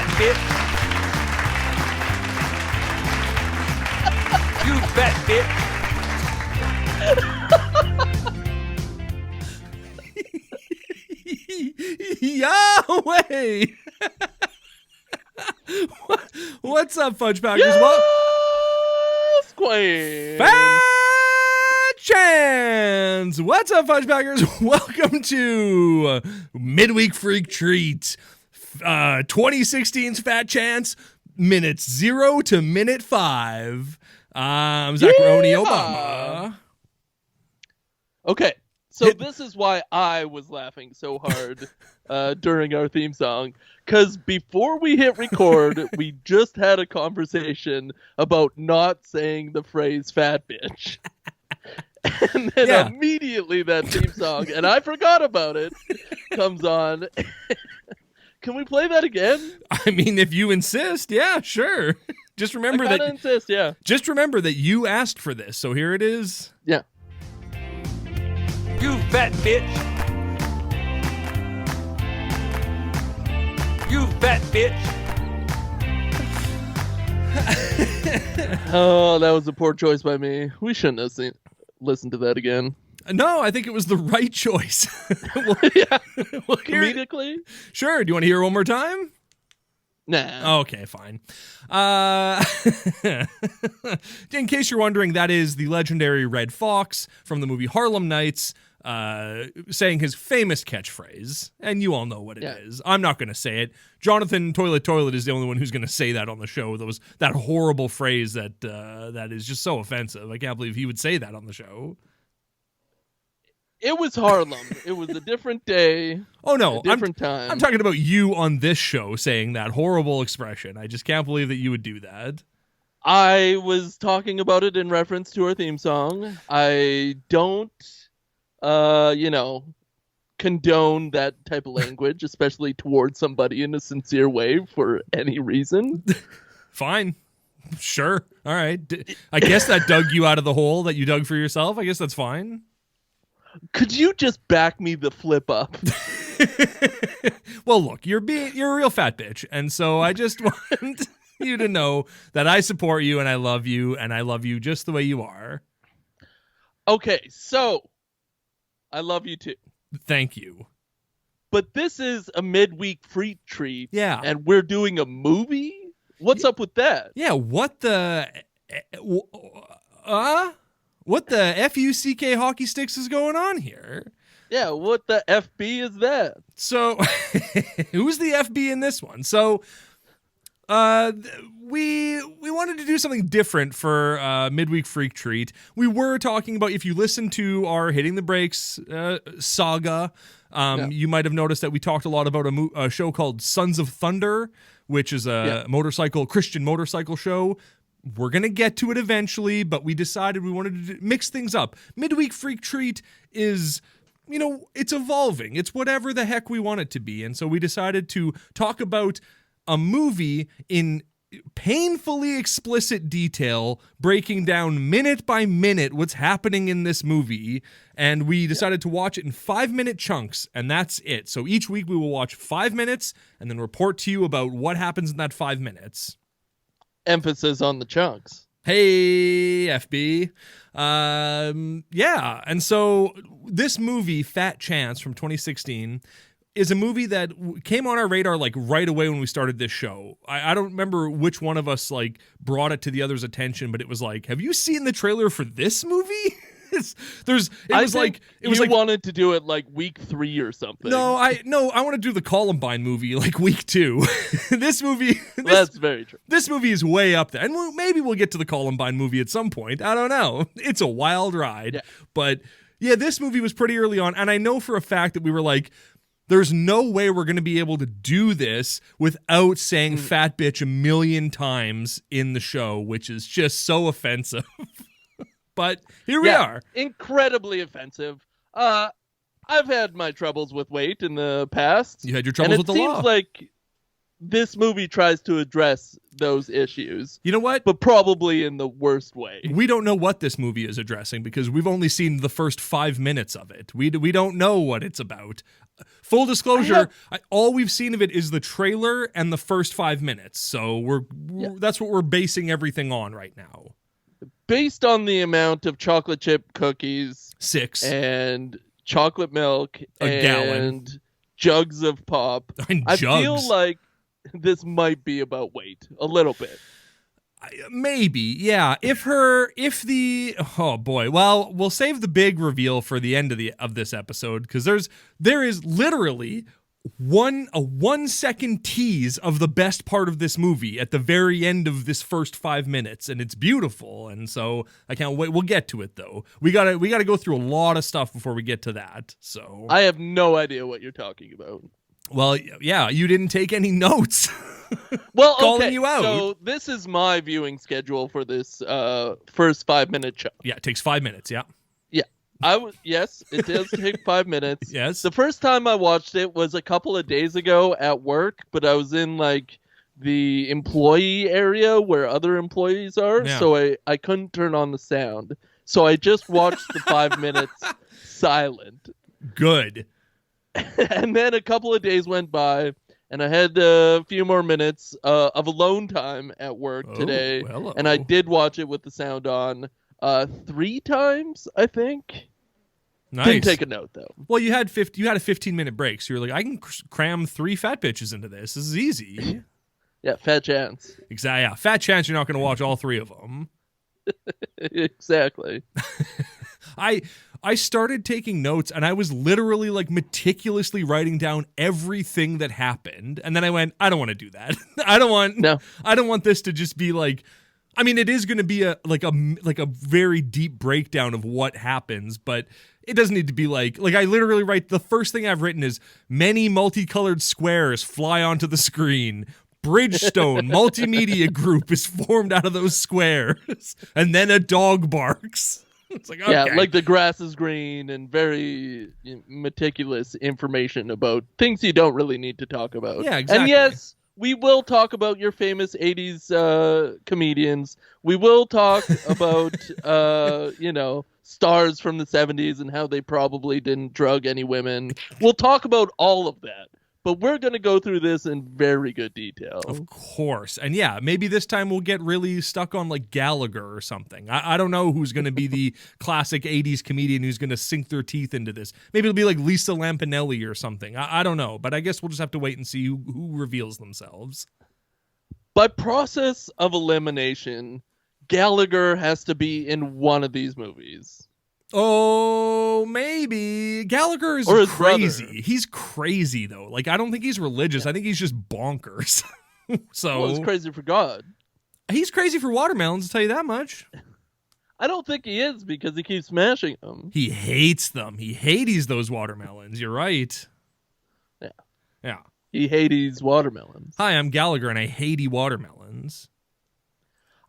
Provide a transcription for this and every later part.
fat bitch. You fat bitch. Yahweh! What's up, Fudge Packers? Yes, Queen. Fat Chance! What's up, Fudge Packers? Welcome to Midweek Freak Treat. 2016's Fat Chance, minutes 0 to minute 5. I'm Zacharoni Obama. Okay, so this is why I was laughing so hard during our theme song. Because before we hit record, we just had a conversation about not saying the phrase fat bitch. And then immediately that theme song, and I forgot about it, comes on. Can we play that again? I mean, if you insist, yeah, sure. Just remember that. Insist, yeah. Just remember that you asked for this, so here it is. Yeah. You fat bitch. You fat bitch. Oh, that was a poor choice by me. We shouldn't have listened to that again. No, I think it was the right choice. Yeah. Comedically? Sure. Do you want to hear it one more time? Nah. Okay, fine. In case you're wondering, that is the legendary Red Fox from the movie Harlem Nights saying his famous catchphrase, and you all know what it is. I'm not going to say it. Jonathan Toilet is the only one who's going to say that on the show. That horrible phrase that is just so offensive. I can't believe he would say that on the show. It was Harlem. It was a different day. Oh, no. A different time. I'm talking about you on this show saying that horrible expression. I just can't believe that you would do that. I was talking about it in reference to our theme song. I don't, condone that type of language, especially towards somebody in a sincere way for any reason. Fine. Sure. All right. I guess that dug you out of the hole that you dug for yourself. I guess that's fine. Could you just back me the flip up? Well, look, you're a real fat bitch, and so I just want you to know that I support you and I love you just the way you are. Okay, so I love you too. Thank you. But this is a midweek free treat. Yeah. And we're doing a movie? What's up with that? Yeah, what the FUCK hockey sticks is going on here? Yeah, what the FB is that? So, who's the FB in this one? So, we wanted to do something different for Midweek Freak Treat. We were talking about, if you listen to our Hitting the Brakes saga, you might have noticed that we talked a lot about a show called Sons of Thunder, which is a Christian motorcycle show. We're going to get to it eventually, but we decided we wanted to mix things up. Midweek Freak Treat is, it's evolving. It's whatever the heck we want it to be. And so we decided to talk about a movie in painfully explicit detail, breaking down minute by minute what's happening in this movie. And we decided to watch it in 5-minute chunks, and that's it. So each week we will watch 5 minutes and then report to you about what happens in that 5 minutes. Emphasis on the chunks. Hey, FB. And so this movie, Fat Chance from 2016, is a movie that came on our radar like right away when we started this show. I don't remember which one of us like brought it to the other's attention, but it was like, have you seen the trailer for this movie? You wanted to do it like week 3 or something. No, I want to do the Columbine movie like week 2. That's very true. This movie is way up there, and maybe we'll get to the Columbine movie at some point. I don't know. It's a wild ride, but yeah, this movie was pretty early on, and I know for a fact that we were like, there's no way we're going to be able to do this without saying fat bitch a million times in the show, which is just so offensive. But here we are. Incredibly offensive. I've had my troubles with weight in the past. You had your troubles with the law. It seems like this movie tries to address those issues. You know what? But probably in the worst way. We don't know what this movie is addressing because we've only seen the first 5 minutes of it. We don't know what it's about. Full disclosure, all we've seen of it is the trailer and the first 5 minutes. So that's what we're basing everything on right now. Based on the amount of chocolate chip cookies, 6, and chocolate milk, a gallon, jugs of pop, and I jugs. feel like this might be about weight a little bit. Maybe, yeah. Oh boy. Well, we'll save the big reveal for the end of this episode because there is literally a 1 second tease of the best part of this movie at the very end of this first 5 minutes, and it's beautiful. And so I can't wait. We'll get to it though. We gotta go through a lot of stuff before we get to that. So I have no idea what you're talking about. Well, yeah, you didn't take any notes. Well, calling okay, you out. So this is my viewing schedule for this first 5 minute chunk. Yeah, it takes 5 minutes. Yeah. Yes, it does take 5 minutes. Yes. The first time I watched it was a couple of days ago at work, but I was in like the employee area where other employees are, so I couldn't turn on the sound. So I just watched the 5 minutes silent. Good. And then a couple of days went by, and I had a few more minutes of alone time at work today, and I did watch it with the sound on 3 times, I think. Nice. Didn't take a note though. Well, you had a 15-minute break, so you're like, I can cram 3 fat bitches into this. This is easy. Yeah, fat chance. Exactly. Yeah, fat chance you're not going to watch all 3 of them. Exactly. I started taking notes, and I was literally like meticulously writing down everything that happened, and then I went, I don't want to do that. I don't want this to just be like. I mean, it is going to be a very deep breakdown of what happens, but it doesn't need to be like I literally write, the first thing I've written is many multicolored squares fly onto the screen. Bridgestone Multimedia Group is formed out of those squares, and then a dog barks. It's like, okay. Yeah, like the grass is green, and very meticulous information about things you don't really need to talk about. Yeah, exactly. And yes, we will talk about your famous 80s comedians. We will talk about, stars from the 70s and how they probably didn't drug any women. We'll talk about all of that. But we're going to go through this in very good detail. Of course. And yeah, maybe this time we'll get really stuck on like Gallagher or something. I don't know who's going to be the classic 80s comedian who's going to sink their teeth into this. Maybe it'll be like Lisa Lampanelli or something. I don't know. But I guess we'll just have to wait and see who reveals themselves. By process of elimination, Gallagher has to be in one of these movies. Oh, maybe. Gallagher is crazy. Brother. He's crazy, though. Like, I don't think he's religious. I think he's just bonkers. Well, he's crazy for God. He's crazy for watermelons, I'll tell you that much. I don't think he is, because he keeps smashing them. He hates them. He hates those watermelons. You're right. Yeah. He hates watermelons. Hi, I'm Gallagher, and I hate watermelons.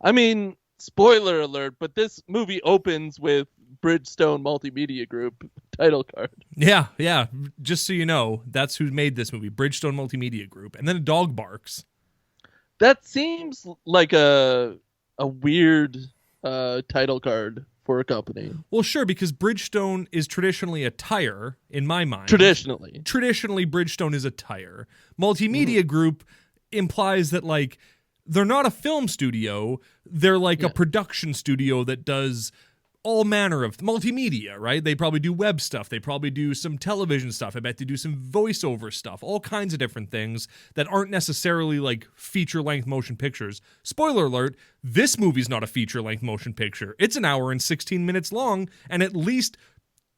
I mean, spoiler alert, but this movie opens with Bridgestone Multimedia Group title card. Yeah. Just so you know, that's who made this movie, Bridgestone Multimedia Group. And then a dog barks. That seems like a weird title card for a company. Well, sure, because Bridgestone is traditionally a tire, in my mind. Traditionally, Bridgestone is a tire. Multimedia Group implies that, like, they're not a film studio. They're like a production studio that does all manner of multimedia, right? They probably do web stuff. They probably do some television stuff. I bet they do some voiceover stuff, all kinds of different things that aren't necessarily like feature-length motion pictures. Spoiler alert, this movie's not a feature-length motion picture. It's an hour and 16 minutes long, and at least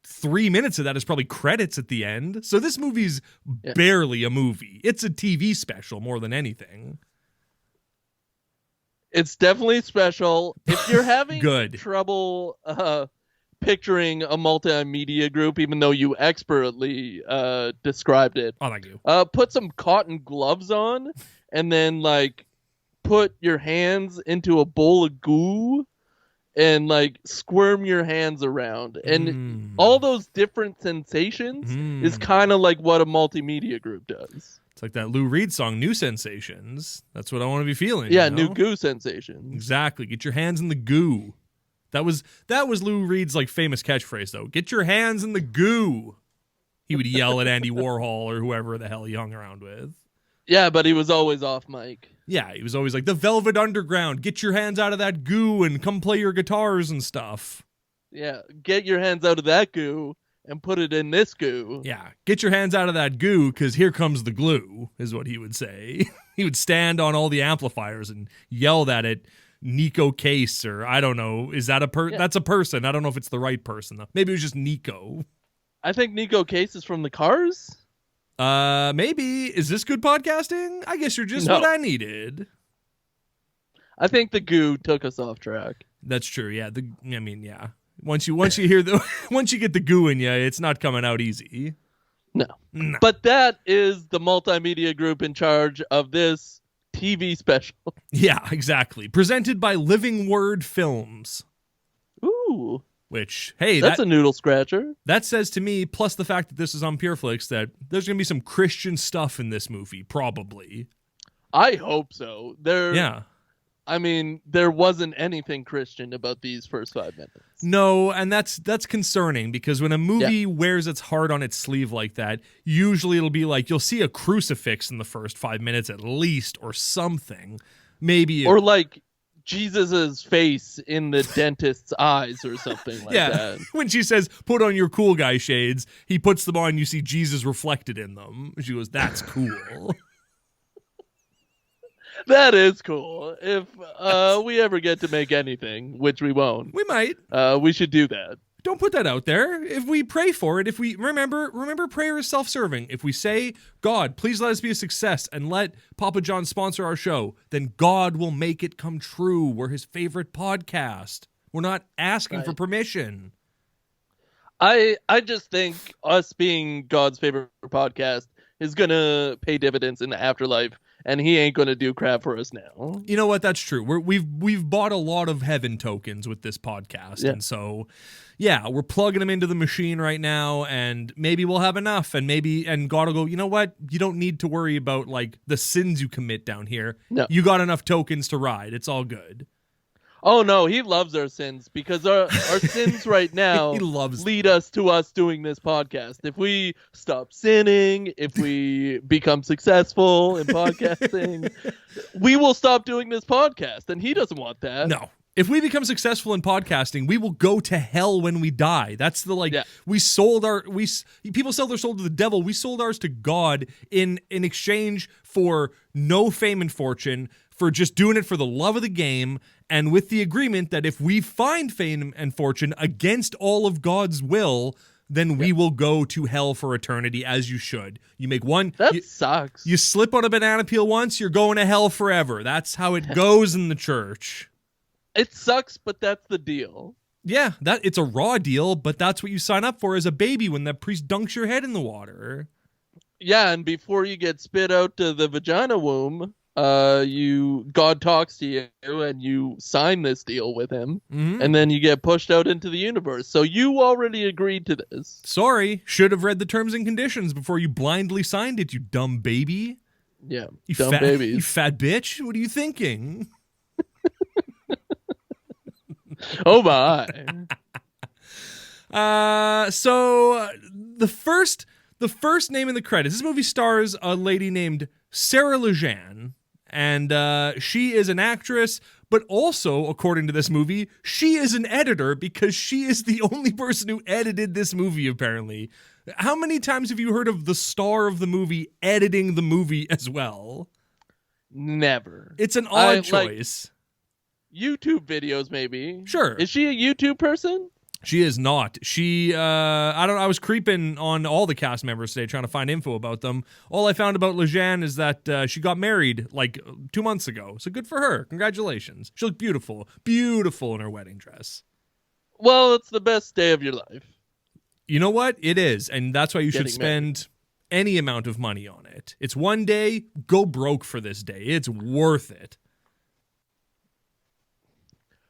3 minutes of that is probably credits at the end. So this movie's barely a movie. It's a TV special more than anything. It's definitely special. If you're having trouble picturing a multimedia group, even though you expertly described it, oh, thank you. Put some cotton gloves on, and then like put your hands into a bowl of goo, and like squirm your hands around, and all those different sensations is kind of like what a multimedia group does. It's like that Lou Reed song, New Sensations. That's what I want to be feeling. Yeah, you know? new goo sensation. Exactly. Get your hands in the goo. That was Lou Reed's like famous catchphrase though. Get your hands in the goo. He would yell at Andy Warhol or whoever the hell he hung around with. Yeah, but he was always off mic. Yeah, he was always like, the Velvet Underground, get your hands out of that goo and come play your guitars and stuff. Yeah, get your hands out of that goo and put it in this goo. Yeah, get your hands out of that goo because here comes the glue, is what he would say. He would stand on all the amplifiers and yell that at Nico Case, or I don't know, is that That's a person. I don't know if it's the right person, though. Maybe it was just Nico. I think Nico Case is from the Cars. Maybe. Is this good podcasting? I guess you're just No. what I needed. I think the goo took us off track. That's true. Yeah. Yeah. Once you hear once you get the goo in you, it's not coming out easy. No. No. But that is the multimedia group in charge of this TV special. Yeah, exactly. Presented by Living Word Films. Ooh. Which, hey, that's a noodle scratcher. That says to me, plus the fact that this is on PureFlix, that there's going to be some Christian stuff in this movie, probably. I hope so. Yeah. I mean, there wasn't anything Christian about these first 5 minutes. No, and that's concerning because when a movie wears its heart on its sleeve like that, usually it'll be like you'll see a crucifix in the first 5 minutes at least, or something. Maybe or like Jesus's face in the dentist's eyes or something like that. When she says, put on your cool guy shades, he puts them on, you see Jesus reflected in them. She goes, that's cool. That is cool. If we ever get to make anything, which we won't. We might. We should do that. Don't put that out there. If we pray for it, if we remember prayer is self-serving. If we say, God, please let us be a success and let Papa John sponsor our show, then God will make it come true. We're his favorite podcast. We're not asking for permission. I just think us being God's favorite podcast is going to pay dividends in the afterlife, and he ain't going to do crap for us now. You know what? That's true. We've bought a lot of heaven tokens with this podcast, and so we're plugging them into the machine right now, and maybe we'll have enough, and God will go, you know what? You don't need to worry about like the sins you commit down here. No. You got enough tokens to ride. It's all good. Oh no, he loves our sins because our sins right now lead us to us doing this podcast. If we stop sinning, if we become successful in podcasting, we will stop doing this podcast, and he doesn't want that. No. If we become successful in podcasting, we will go to hell when we die. That's the people sell their soul to the devil. We sold ours to God in exchange for no fame and fortune, for just doing it for the love of the game, and with the agreement that if we find fame and fortune against all of God's will, then we will go to hell for eternity, as you should. You make one... That sucks. You slip on a banana peel once, you're going to hell forever. That's how it goes in the church. It sucks, but that's the deal. Yeah, it's a raw deal, but that's what you sign up for as a baby when that priest dunks your head in the water. Yeah, and before you get spit out to the vagina womb, God talks to you and you sign this deal with him, and then you get pushed out into the universe. So you already agreed to this. Sorry, should have read the terms and conditions before you blindly signed it, you dumb baby. Yeah, you dumb fat, babies. You fat bitch. What are you thinking? Oh my. So the first name in the credits. This movie stars a lady named Sarah Lejean, and she is an actress, but also, according to this movie, she is an editor because she is the only person who edited this movie, apparently. How many times have you heard of the star of the movie editing the movie as well? Never. It's an odd choice. YouTube videos, maybe. Sure. Is she a YouTube person? She is not. I was creeping on all the cast members today trying to find info about them. All I found about Lejean is that she got married like 2 months ago. So good for her. Congratulations. She looked beautiful. Beautiful in her wedding dress. Well, it's the best day of your life. You know what? It is. And that's why you should spend any amount of money on it. It's one day. Go broke for this day. It's worth it.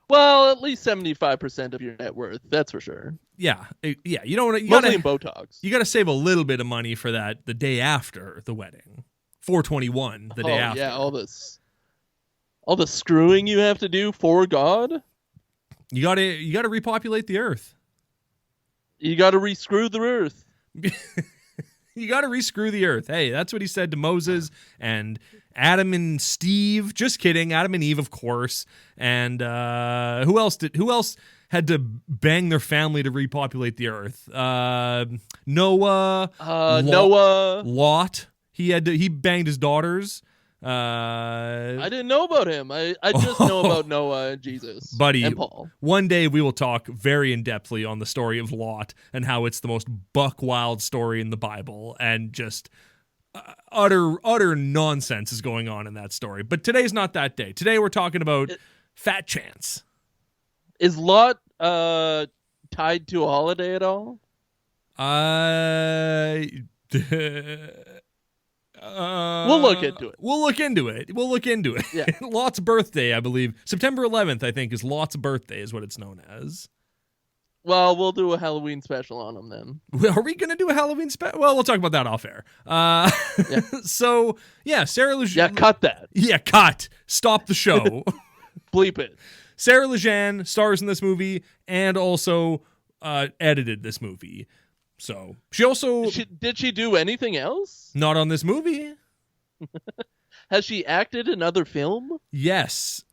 Well, at least 75% of your net worth, that's for sure. Yeah. You don't. Mostly in Botox. You got to save a little bit of money for that the day after the wedding. 421 the day after. Yeah, all the screwing you have to do for God. You gotta repopulate the earth. You got to rescrew the earth. You got to rescrew the earth. Hey, that's what he said to Moses and Adam and Steve. Just kidding. Adam and Eve, of course. And who else had to bang their family to repopulate the earth? Noah. Noah. Lot. He banged his daughters. I didn't know about him. I just know about Noah and Jesus, buddy, and Paul. One day we will talk very in-depthly on the story of Lot and how it's the most buck wild story in the Bible, and just utter nonsense is going on in that story. But today's not that day. Today we're talking about Fat Chance. Is Lot tied to a holiday at all? We'll look into it. We'll look into it. Yeah. Lot's birthday, I believe. September 11th, I think, is Lot's birthday, is what it's known as. Well, we'll do a Halloween special on him then. Are we going to do a Halloween special? Well, we'll talk about that off air. Yeah. So, yeah, Sarah Lejeune. Yeah, cut that. Yeah, cut. Stop the show. Bleep it. Sarah Lejeune stars in this movie and also edited this movie. So she also did she do anything else? Not on this movie. Has she acted in other film? Yes,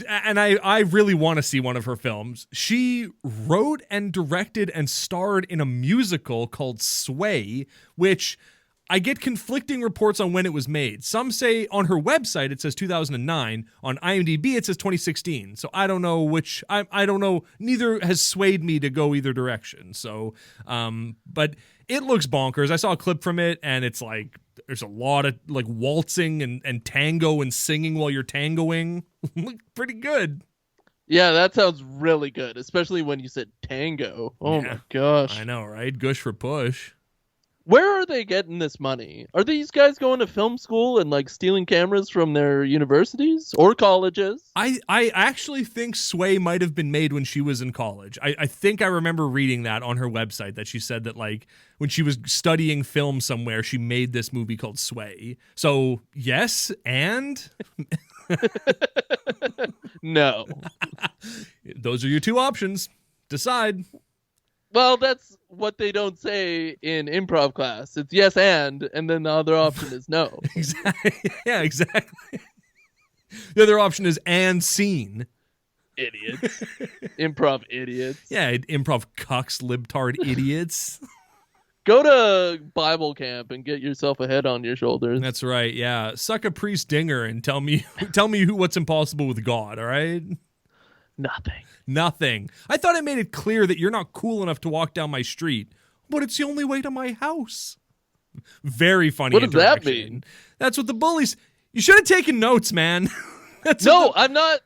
and I really want to see one of her films. She wrote and directed and starred in a musical called Sway, which I get conflicting reports on when it was made. Some say on her website it says 2009. On IMDb it says 2016. So I don't know which. I don't know. Neither has swayed me to go either direction. So, but it looks bonkers. I saw a clip from it, and it's like there's a lot of like waltzing and tango and singing while you're tangoing. Look pretty good. Yeah, that sounds really good, especially when you said tango. Oh my gosh. I know, right? Gush for push. Where are they getting this money? Are these guys going to film school and like stealing cameras from their universities or colleges? I actually think Sway might have been made when she was in college. I think I remember reading that on her website, that she said that like when she was studying film somewhere, she made this movie called Sway. So yes, and no. Those are your two options. Decide. Well, that's what they don't say in improv class. It's yes and then the other option is no. Exactly. Yeah, exactly. The other option is and scene. Idiots. Improv idiots. Yeah, improv cucks, libtard idiots. Go to Bible camp and get yourself a head on your shoulders. That's right, yeah. Suck a priest dinger and tell me what's impossible with God, all right? Nothing. I thought I made it clear that you're not cool enough to walk down my street, but it's the only way to my house. Very funny. What does that mean? That's what the bullies. You should have taken notes, man. I'm not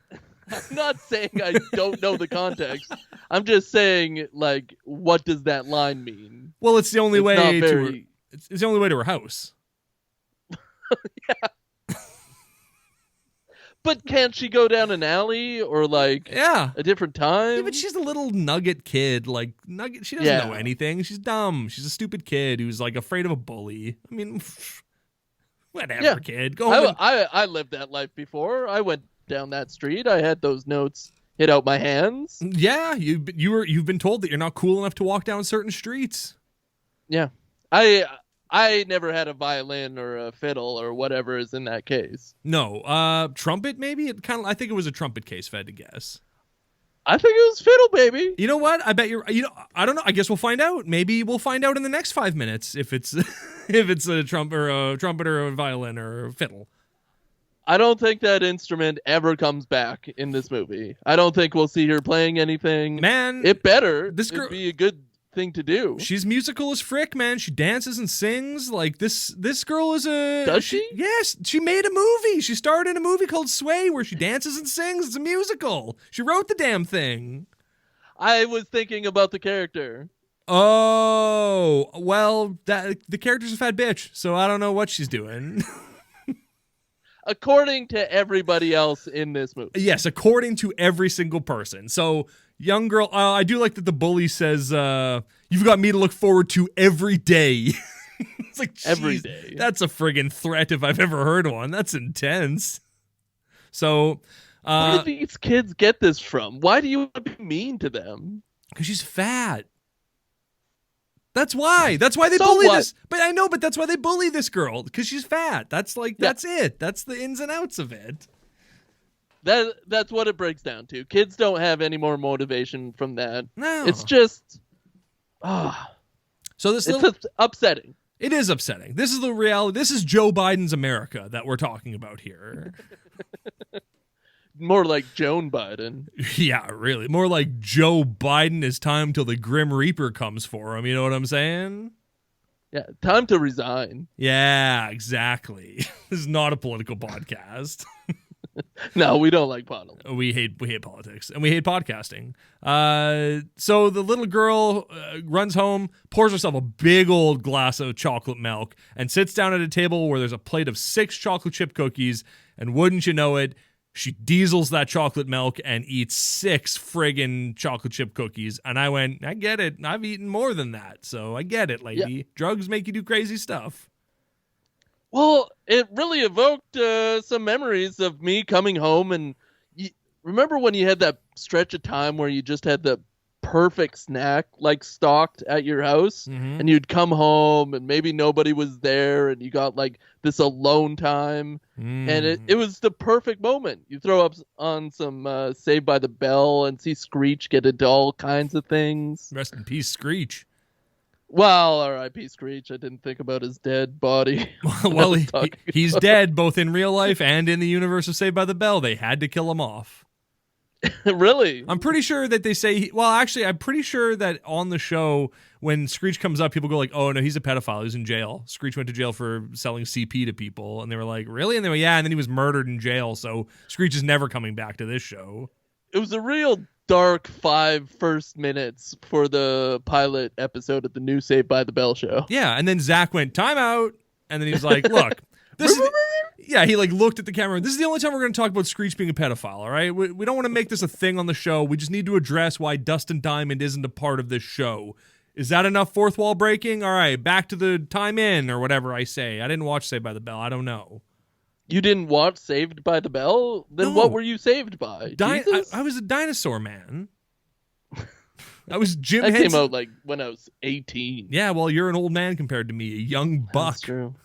saying I don't know the context. I'm just saying, like, what does that line mean? Well, it's the only way to. It's the only way to her house. Yeah. But can't she go down an alley or like a different time? Yeah, but she's a little nugget kid. Like nugget, she doesn't know anything. She's dumb. She's a stupid kid who's like afraid of a bully. I mean, whatever, kid. Go home. I lived that life before. I went down that street. I had those notes hit out my hands. Yeah, you've been told that you're not cool enough to walk down certain streets. Yeah, I never had a violin or a fiddle or whatever is in that case. No, trumpet maybe. I think it was a trumpet case, if I had to guess. I think it was fiddle, baby. You know what? I bet you're. I don't know. I guess we'll find out. Maybe we'll find out in the next 5 minutes if it's a trumpet or a violin or a fiddle. I don't think that instrument ever comes back in this movie. I don't think we'll see her playing anything. Man, it better. It'd be a good thing to do. She's musical as frick, man. She dances and sings. Like this girl is a. Does she? Yes, she made a movie. She starred in a movie called Sway where she dances and sings. It's a musical. She wrote the damn thing. I was thinking about the character. Oh, well, the character's a fat bitch, so I don't know what she's doing. According to everybody else in this movie. Yes, according to every single person. So, young girl, I do like that the bully says, you've got me to look forward to every day. It's like, every geez, day. that's a friggin' threat if I've ever heard one. That's intense. So, where do these kids get this from? Why do you want to be mean to them? Because she's fat. That's why. That's why they So bully what? this. But I know, but that's why they bully this girl, because she's fat. That's like, that's it. That's the ins and outs of it. That's what it breaks down to. Kids don't have any more motivation from that. No. It's just So this it's upsetting. It is upsetting. This is the reality. This is Joe Biden's America that we're talking about here. More like Joan Biden. Yeah, really. More like Joe Biden is time till the Grim Reaper comes for him. You know what I'm saying? Yeah, time to resign. Yeah, exactly. This is not a political podcast. No, we don't like politics. We hate politics, and we hate podcasting. So the little girl runs home, pours herself a big old glass of chocolate milk, and sits down at a table where there's a plate of 6 chocolate chip cookies, and wouldn't you know it, she diesels that chocolate milk and eats 6 friggin' chocolate chip cookies. And I went, I get it. I've eaten more than that, so I get it, lady. Yeah. Drugs make you do crazy stuff. Well, it really evoked some memories of me coming home, and remember when you had that stretch of time where you just had the perfect snack like stocked at your house, and you'd come home and maybe nobody was there, and you got like this alone time, and it was the perfect moment. You throw up on some Saved by the Bell and see Screech get into all kinds of things. Rest in peace, Screech. Well, R.I.P. Screech. I didn't think about his dead body. Well, he's dead both in real life and in the universe of Saved by the Bell. They had to kill him off. Really? I'm pretty sure that they say, I'm pretty sure that on the show, when Screech comes up, people go like, oh, no, he's a pedophile. He's in jail. Screech went to jail for selling CP to people. And they were like, really? And they were, yeah. And then he was murdered in jail. So Screech is never coming back to this show. It was a real dark 5 first minutes for the pilot episode of the new Saved by the Bell show. Yeah, and then Zach went, time out. And then he was like, look, this is... Yeah, he like looked at the camera. This is the only time we're going to talk about Screech being a pedophile, all right? We don't want to make this a thing on the show. We just need to address why Dustin Diamond isn't a part of this show. Is that enough fourth wall breaking? All right, back to the time in or whatever I say. I didn't watch Saved by the Bell. I don't know. You didn't watch Saved by the Bell? Then No. What were you saved by? I was a dinosaur man. I was Jim That Henson. came out like when I was 18. Yeah, well, you're an old man compared to me, a young buck. That's true.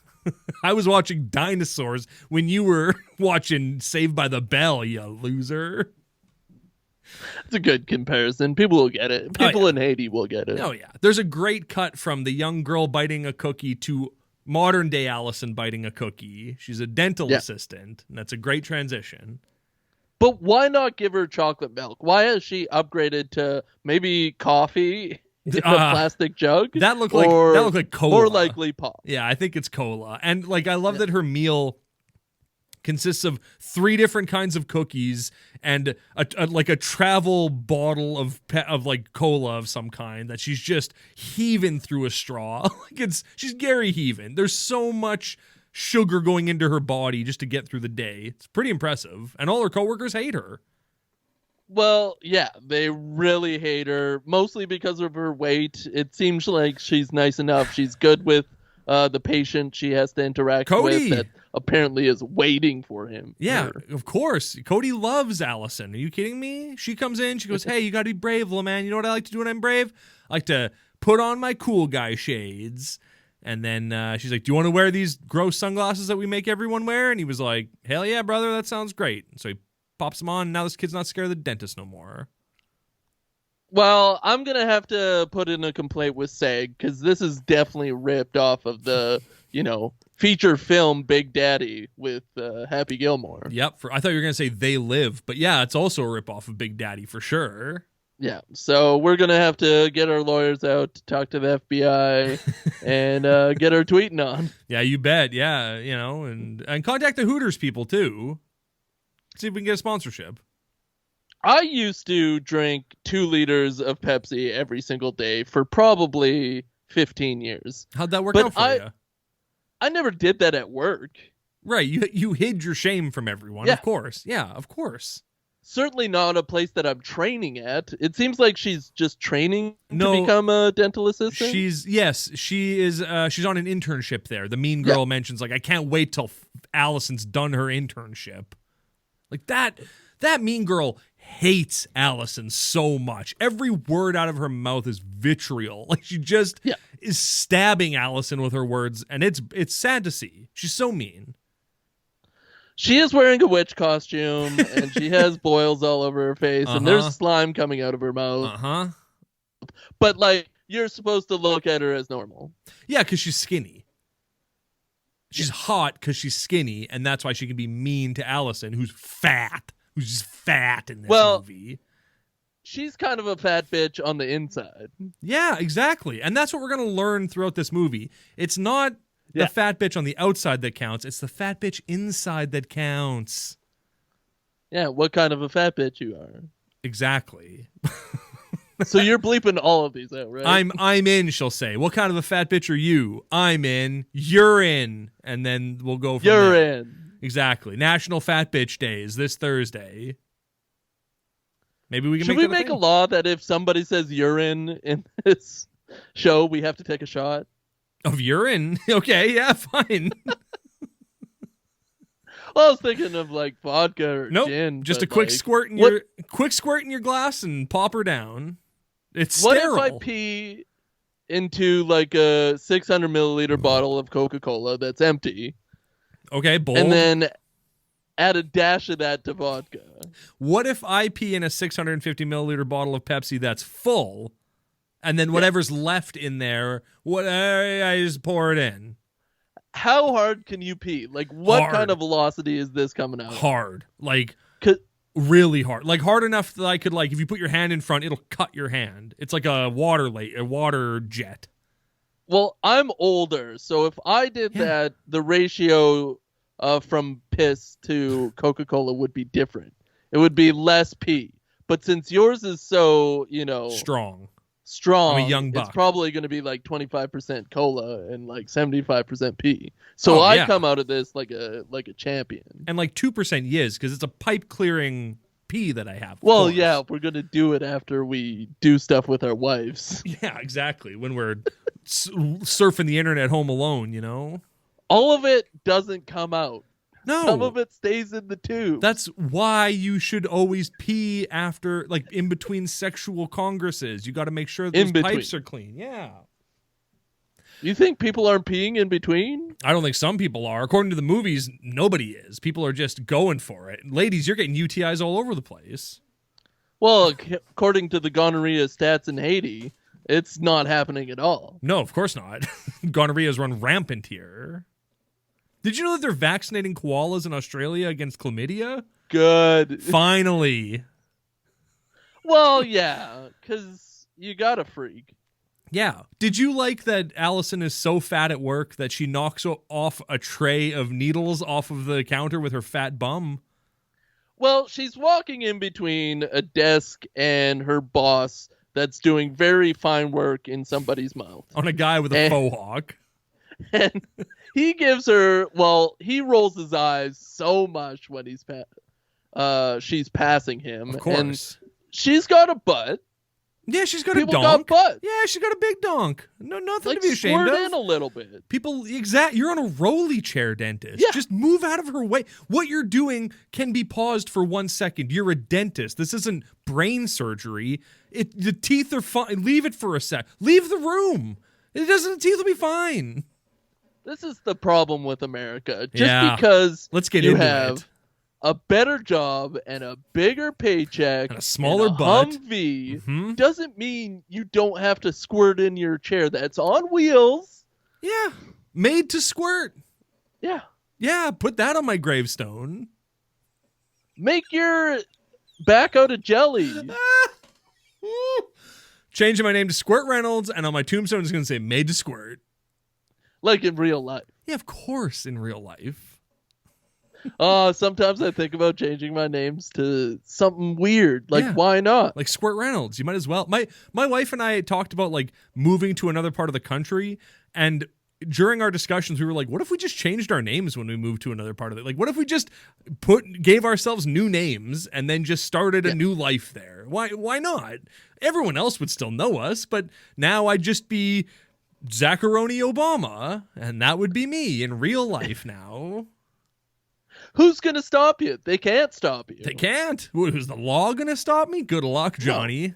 I was watching dinosaurs when you were watching Saved by the Bell, you loser. It's a good comparison. People will get it. People in Haiti will get it. Oh, yeah. There's a great cut from the young girl biting a cookie to modern day Allison biting a cookie. She's a dental assistant, and that's a great transition. But why not give her chocolate milk? Why has she upgraded to maybe coffee in a plastic jug? That looked like cola. More likely pop. Yeah, I think it's cola. And like I love that her meal consists of 3 different kinds of cookies and a travel bottle of like cola of some kind that she's just heaving through a straw. She's Gary heaving. There's so much sugar going into her body just to get through the day. It's pretty impressive. And all her coworkers hate her. Well, yeah, they really hate her, mostly because of her weight. It seems like she's nice enough. She's good with the patient she has to interact Cody. with that apparently is waiting for him. Yeah, of course. Cody loves Allison. Are you kidding me? She comes in, she goes, hey, you got to be brave, little man. You know what I like to do when I'm brave? I like to put on my cool guy shades. And then she's like, do you want to wear these gross sunglasses that we make everyone wear? And he was like, hell yeah, brother, that sounds great. So he pops them on, and now this kid's not scared of the dentist no more. Well, I'm going to have to put in a complaint with SAG, because this is definitely ripped off of the, feature film Big Daddy with Happy Gilmore. Yep. I thought you were going to say They Live, but yeah, it's also a ripoff of Big Daddy for sure. Yeah, so we're going to have to get our lawyers out to talk to the FBI and get our tweeting on. Yeah, you bet. Yeah, and contact the Hooters people too. See if we can get a sponsorship. I used to drink 2 liters of Pepsi every single day for probably 15 years. How'd that work out for you? I never did that at work. Right, you hid your shame from everyone, of course. Yeah, of course. certainly not a place that I'm training at. It seems like she's just training No, to become a dental assistant. she is. She's on an internship there. The mean girl mentions like, I can't wait till Allison's done her internship. Like that mean girl hates Allison so much. Every word out of her mouth is vitriol. Like she just is stabbing Allison with her words, and it's sad to see. She's so mean. She is wearing a witch costume, and she has boils all over her face, and there's slime coming out of her mouth. But, like, you're supposed to look at her as normal. Yeah, because she's skinny. She's hot because she's skinny, and that's why she can be mean to Allison, who's fat. Who's just fat in this movie. She's kind of a fat bitch on the inside. Yeah, exactly. And that's what we're going to learn throughout this movie. It's not the fat bitch on the outside that counts. It's the fat bitch inside that counts. Yeah, what kind of a fat bitch you are. Exactly. So you're bleeping all of these out, right? I'm in, she'll say. What kind of a fat bitch are you? I'm in. You're in. And then we'll go from You're there. in. Exactly. National Fat Bitch Day is this Thursday. Maybe we can Should we make a law that if somebody says urine in this show, we have to take a shot? Of urine? Okay, yeah, fine. Well, I was thinking of like vodka or gin. Just a quick squirt in your glass and pop her down. It's sterile. What if I pee into like a 600 milliliter bottle of Coca-Cola that's empty? Okay, bold. And then add a dash of that to vodka. What if I pee in a 650 milliliter bottle of Pepsi that's full, and then whatever's left in there, I just pour it in? How hard can you pee? Like, what kind of velocity is this coming out? Hard. Like, really hard. Like, hard enough that I could, like, if you put your hand in front, it'll cut your hand. It's like a water jet. Well, I'm older, so if I did that, the ratio from piss to Coca-Cola would be different. It would be less pee. But since yours is so, strong, I'm a young buck. It's probably going to be like 25% cola and like 75% pee. So I come out of this like a champion. And like 2% yiz, because it's a pipe clearing pee that I have. Well, yeah, we're going to do it after we do stuff with our wives. Yeah, exactly. When we're surfing the internet home alone, All of it doesn't come out. No. Some of it stays in the tube. That's why you should always pee after, like, in between sexual congresses. You got to make sure those pipes are clean. Yeah. You think people aren't peeing in between? I don't think some people are. According to the movies, nobody is. People are just going for it. Ladies, you're getting UTIs all over the place. Well, according to the gonorrhea stats in Haiti, it's not happening at all. No, of course not. Gonorrhea's run rampant here. Did you know that they're vaccinating koalas in Australia against chlamydia? Good. Finally. Well, yeah, because you got a freak. Yeah. Did you like that Allison is so fat at work that she knocks off a tray of needles off of the counter with her fat bum? Well, she's walking in between a desk and her boss that's doing very fine work in somebody's mouth. On a guy with a faux hawk. And he gives her, he rolls his eyes so much when she's passing him. Of course. And she's got a butt. Yeah, she's got People a donk. got butt. Yeah, she's got a big donk. No, nothing to be ashamed squirt of. in a little bit. You're on a rolly chair, dentist. Yeah. Just move out of her way. What you're doing can be paused for 1 second. You're a dentist. This isn't brain surgery. The teeth are fine. Leave it for a sec. Leave the room. The teeth will be fine. This is the problem with America. Just because Let's get you into have it. a better job and a bigger paycheck and a smaller and a butt Humvee doesn't mean you don't have to squirt in your chair that's on wheels. Yeah. Made to squirt. Yeah. Yeah, put that on my gravestone. Make your back out of jelly. Changing my name to Squirt Reynolds, and on my tombstone it's going to say made to squirt. Like in real life. Yeah, of course, in real life. Sometimes I think about changing my names to something weird. Like, why not? Like Squirt Reynolds. You might as well. My wife and I talked about, like, moving to another part of the country, and during our discussions, we were like, what if we just changed our names when we moved to another part of it? Like, what if we just gave ourselves new names and then just started a new life there? Why not? Everyone else would still know us, but now I'd just be Zacharoni Obama, and that would be me in real life now. Who's going to stop you? They can't stop you. They can't. Who's the law going to stop me? Good luck, Johnny.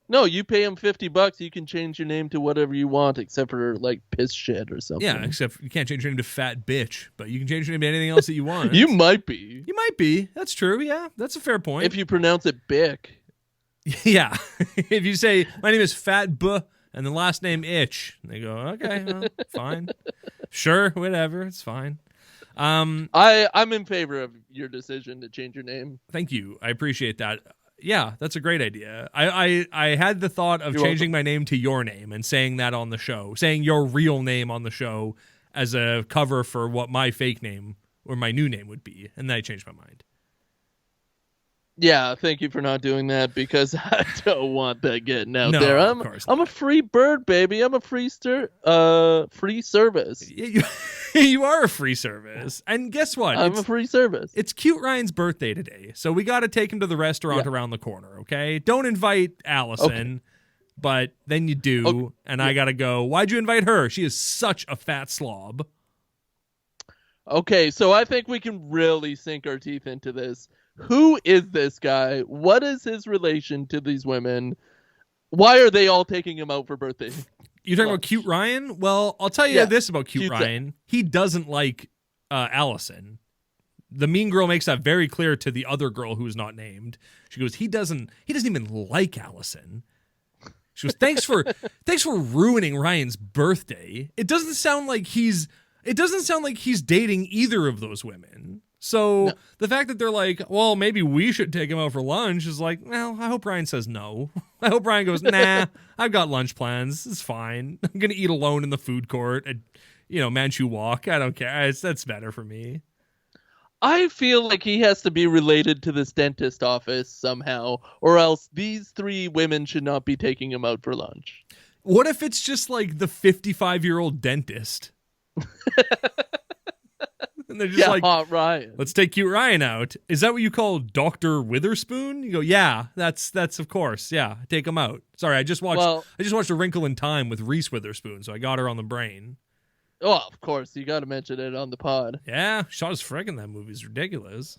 No, you pay him $50, you can change your name to whatever you want, except for like piss shit or something. Yeah, except you can't change your name to fat bitch, but you can change your name to anything else that you want. You might be. You might be. That's true. Yeah, that's a fair point. If you pronounce it Bick. Yeah. If you say, my name is Fat B and the last name Itch, they go, okay, well, fine. Sure, whatever. It's fine. I'm in favor of your decision to change your name. Thank you. I appreciate that. Yeah, that's a great idea. I had the thought of changing my name to your name and saying that on the show, saying your real name on the show as a cover for what my fake name or my new name would be, and then I changed my mind. Yeah, thank you for not doing that, because I don't want that getting out there. Of course not. I'm a free bird, baby. I'm a free service. You are a free service. And guess what? I'm a free service. It's Cute Ryan's birthday today, so we got to take him to the restaurant around the corner, okay? Don't invite Allison, but then you do, and I got to go. Why'd you invite her? She is such a fat slob. Okay, so I think we can really sink our teeth into this. Who is this guy? What is his relation to these women? Why are they all taking him out for birthday? You're talking about Cute Ryan? Well, I'll tell you this about Cute Ryan. He doesn't like Allison. The mean girl makes that very clear to the other girl who's not named. She goes, he doesn't even like Allison. She goes, thanks for ruining Ryan's birthday. It doesn't sound like he's dating either of those women. So the fact that they're like, well, maybe we should take him out for lunch is like, well, I hope Ryan says no. I hope Ryan goes, nah, I've got lunch plans. It's fine. I'm going to eat alone in the food court at, Manchu Walk. I don't care. That's better for me. I feel like he has to be related to this dentist office somehow, or else these three women should not be taking him out for lunch. What if it's just like the 55-year-old dentist? And they're just like, hot Ryan. Let's take Cute Ryan out. Is that what you call Dr. Witherspoon? You go, yeah, that's of course. Yeah, take him out. Sorry, I just watched A Wrinkle in Time with Reese Witherspoon, so I got her on the brain. Oh, of course. You got to mention it on the pod. Yeah, Shaw's frick in that movie is ridiculous.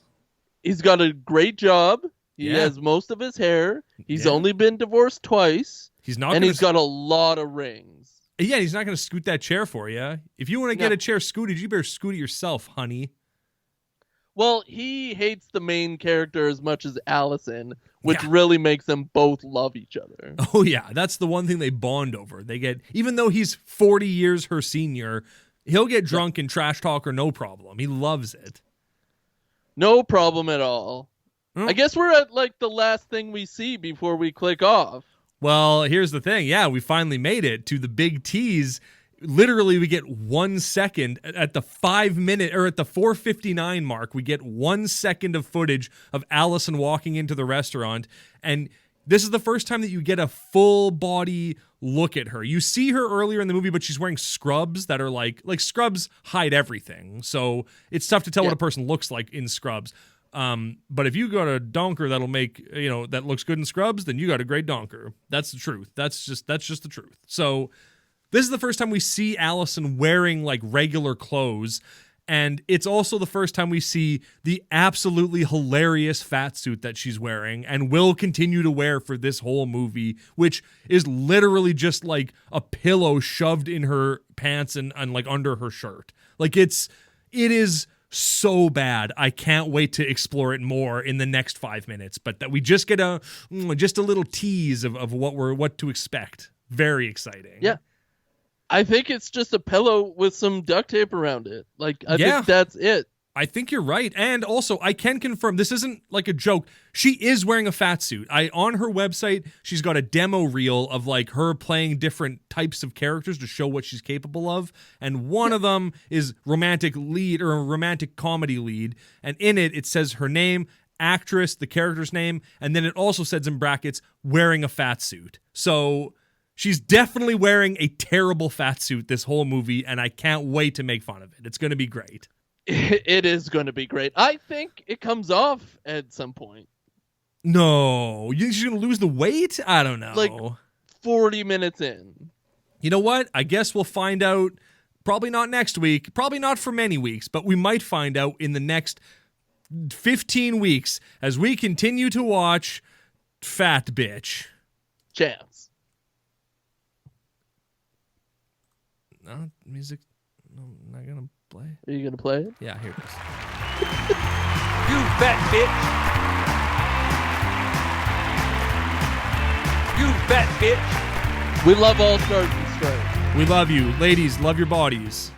He's got a great job. He has most of his hair. He's only been divorced twice. He's got a lot of rings. Yeah, he's not going to scoot that chair for you. If you want to get a chair scooted, you better scoot it yourself, honey. Well, he hates the main character as much as Allison, which really makes them both love each other. Oh, yeah. That's the one thing they bond over. Even though he's 40 years her senior, he'll get drunk and trash talk her no problem. He loves it. No problem at all. I guess we're at like the last thing we see before we click off. Well, here's the thing. Yeah, we finally made it to the big tease. Literally, we get 1 second at the 5 minute or at the 4:59 mark. We get 1 second of footage of Allison walking into the restaurant. And this is the first time that you get a full body look at her. You see her earlier in the movie, but she's wearing scrubs that are like scrubs hide everything. So it's tough to tell what a person looks like in scrubs. But if you got a donker that'll make, that looks good in scrubs, then you got a great donker. That's the truth. That's just the truth. So this is the first time we see Allison wearing like regular clothes. And it's also the first time we see the absolutely hilarious fat suit that she's wearing and will continue to wear for this whole movie, which is literally just like a pillow shoved in her pants and like under her shirt. Like it is so bad. I can't wait to explore it more in the next 5 minutes, but that we just get a little tease of what to expect. Very exciting. Yeah. I think it's just a pillow with some duct tape around it. Like, I think that's it. I think you're right. And also, I can confirm, this isn't like a joke. She is wearing a fat suit. On her website, she's got a demo reel of like her playing different types of characters to show what she's capable of. And one of them is romantic lead or a romantic comedy lead. And in it says her name, actress, the character's name, and then it also says in brackets, wearing a fat suit. So She's definitely wearing a terrible fat suit this whole movie, and I can't wait to make fun of it. It's going to be great. It is going to be great. I think it comes off at some point. No, she's going to lose the weight? I don't know. Like 40 minutes in. You know what? I guess we'll find out probably not next week, probably not for many weeks, but we might find out in the next 15 weeks as we continue to watch Fat Bitch. Chance. No, music. No, I'm not going to play. Are you going to play it? Yeah, here it is. You fat bitch. You fat bitch. We love All Stars and Stripes. We love you. Ladies, love your bodies.